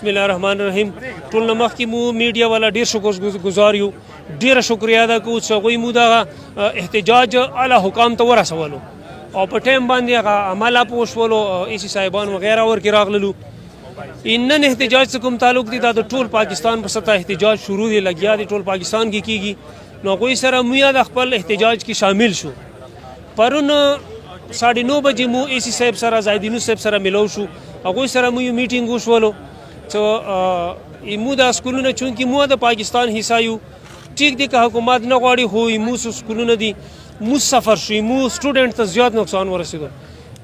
بسم الله الرحمن الرحیم. ټول نه مخکې مو میډیا والا ډېر شکر ګزار یو، ډېره شکریه ادا کوو چې هغوی مو دغه احتجاج اعلی حکام ته ورسولو او په ټایم باندې هغه عمله په وشولو. ای سی صاحبان وغیره ورکې راغللو. نن احتجاج څه کوم تعلق دی، دا د ټول پاکستان په سطح احتجاج شروع دی، لګیا دی ټول پاکستان کې کیږي. نو هغوی سره مو د خپل احتجاج کې شامل شو. پرون 9:30 بجې مو ای سی صاحب سره زاهدینو صاحب سره ملو شو، هغوی سره مو یو میټینګ وشولو چې مو دا سکولونه چونکې مو د پاکستان حصه یو، ټیک دی که حکومت نه غواړي خو مو سکولونه دي، مو سفر شوي، مو سټوډنټ ته زیات نقصان ورسېدو.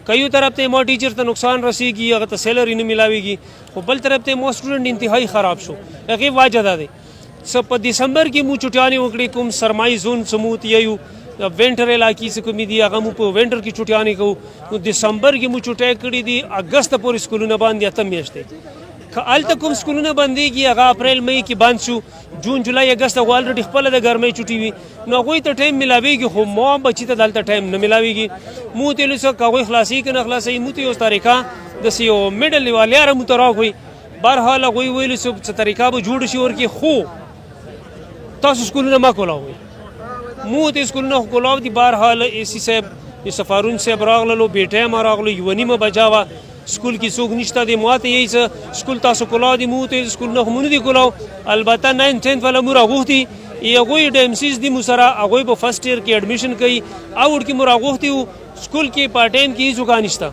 که یو طرف ته ما ټیچر ته نقصان رسېږي، هغه ته سیلري نه میلاویږي، خو بل طرف ته ما سټوډنټ انتهایی خراب شو. هغې وجه دا دی څه په دسمبر کې مو چټیانې وکړې، کوم سرمایي زون څه مو تیو وینټر علاقې څه کومې دي هغه مو په وینټر کې چټیانې کوو. نو دسمبر کې مو چټۍ کړي دي، اګست پورې سکولونه باندې 8 میاشتې. که هلته کوم سکولونه بندېږي هغه اپریل مئی کې بند شو، جون جولای اګست هغه الریډي خپله د ګرمۍ چټي وي، نو هغوی ته ټایم میلاویږي، خو ما بچي ته دلته ټایم نه میلاویږي. مو ته ویلو څه که هغوی خلاصوي که نه خلاصوي، مو ته یو طریقه داسې یو میډل والیاره مو ته راکوي. بهرحال هغوی ویلو څه طریقه به جوړه شي ورکې، خو تاسو سکولونه مه کولاوئ. مو ته سکولونه خو کولاو دي. بهرحال ای سی صاحب سفارون صاحب راغللو، بې ټایمه راغلو، 1:30 بجه وه. سکول کې څوک نشته دی، ما ته یی څه سکول تاسو کولاو دي، مو ته سکولونه خو مو نه دي کولاو. البته 9th 10th والا مو راغوښتي، هغوی د ایم سیز دي مو سره، هغوی په فرسټ ایئر کې اډمیشن کوي. اوټ کې مو راغوښتي وو، سکول کې پارټ ټایم کې هېڅوک نشته.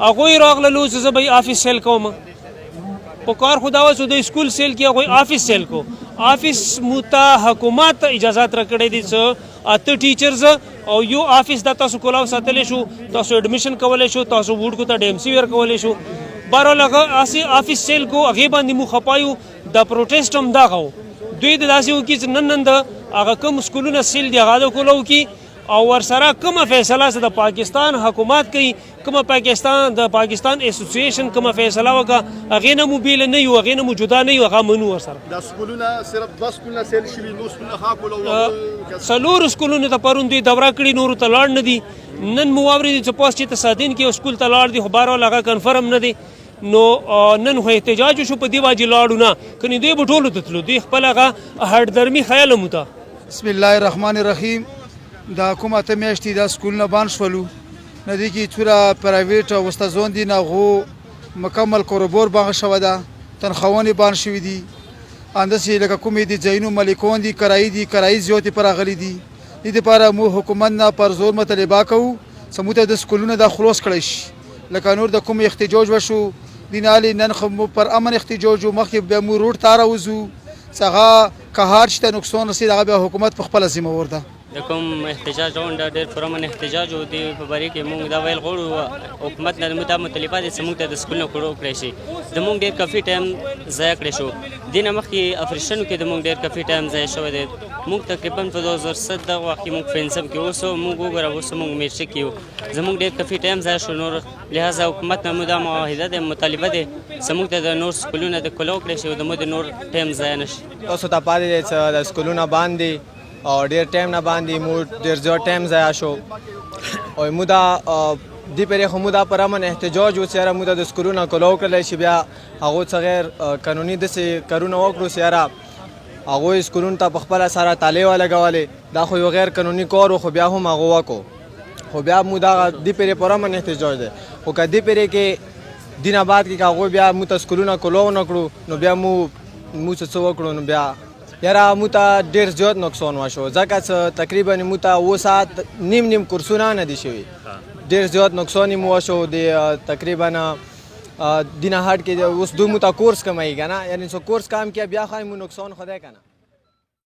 هغوی راغللو چې زه به آفس سیل کوم، په کار خو دا وه چې د سکول سیل کې هغوی آفس سیل کو. آفس مو ته حکومت اجازات راکړی دي چې 8 ټیچرز او یو آفس دا تاسو کولاو ساتلی شو، تاسو اډمیشن کولی شو، تاسو ووډکو ته ډي ام سی ورکولی شو. بهرحال هغه آفس سیل کو، هغې باندې مو خپایو. د پروټیسټ هم دغه و، دوی د داسې وکړي چې نن د هغه کوم سکولونه سیل دي هغه د کولاو کړي او ورسره کومه فیصله چې د پاکستان حکومت کوي، کومه د پاکستان اسوسییشن کومه فیصله وکړه، هغې نه مو بیله نه یو، هغې نه مو جدا نه یو، هغه منو ورسره. دا سکولونه صرف 2 سکولونه سیل شوي، نور سکولونه ښه کولاو. 4 سکولونو ته پرون دوی دوره کړي، نورو ته لاړ نه دي. نن مو واورېدي چې پوس چې تصادین کې یو سکول ته لاړ دي، خو بهرحال هغه کنفرم نه دی. نو نن خو احتجاج وشو، په دې واجې لاړو نه، کنې دوی به ټولو ته تلو، دوی خپل هغه هډدرمي خیال مو ته. بسم الله الرحمن الرحیم. دا کوم 8 میاشتې دا سکولونه بند شولو، نه دي کې څومره پرایویټ او استادان دي، نه هغو مکمل کاروبار بند شوی ده، تنخواهانې بند شوي دي. همداسې لکه کومې دي ځایونو مالکان دي، کرایې زیاتې پر راغلي دي. دې دپاره مو حکومت نه پر زور مطالبه کوو چې موږ ته د سکولونه دا خلاص کړی شي. لکه نور د کوم احتجاج وشو دینالې نن خو مو پر امن احتجاج و، مخکې بیا مو روډ ته راوځو چې هغه که هر شي ته نقصان رسېد هغه بیا حکومت په خپله ذمهوار ده. د کوم احتجاج راونډ ډېر پرامن احتجاج و، دې په باره کې موږ دا ویل غواړو حکومت نه موږ دا مطالبه ده چې موږ ته د سکولونه کړو کړی شي. زموږ ډېر کافي ټایم ضایع کړی شو، دې نه مخکې افریشنو کې زموږ ډېر کافي ټایم ضایع شوی دی. موږ تقریبا په 2007 دغه وخت کې موږ فینسم کې اوسو، موږ وګوره اوس موږ میرشک کې یو، زموږ ډېر کافي ټایم ضایع شو. نور لهذا حکومت نه موږ دا معاهده ده، مطالبه ده چې موږ ته د نور سکولونه د کولاو کړی شي او زموږ د نور ټایم ضایع نه شي. تاسو ته پاتې دی چې د سکولونه بند دي او ډېر ټایم نه باندې مو ډېر زیات ټایم ضایع شو. او مو دا دې پرې خو مو دا پر امن احتجاج و چې یاره مو د سکولونه کولاو کړلی شي، بیا هغو څه غیر قانوني داسې کارونه وکړو چې یاره هغوی سکولونو ته په خپله سره تالې ولګولې. دا خو یو غیر قانوني کار و، خو بیا هم هغو وکړو. خو بیا مو دغه دې پرې پر امن احتجاج دی. خو که دې پرې کې دینه بعد کې که هغوی بیا مو ته سکولونه کولاو نه کړو، نو بیا مو څه وکړو، نو بیا یاره مو ته ډېر زیات نقصان وشو. ځکه چې تقریبا مو ته 7 ساعت نیم کورسونه نه دي شوي، ډېر زیات نقصان مو وشو. د تقریبا دینه هټ کې اوس دوی مو ته کورس کموي که نه، یعنې څه کورس کم کړي بیا ښایي مو نقصان خدای که نه.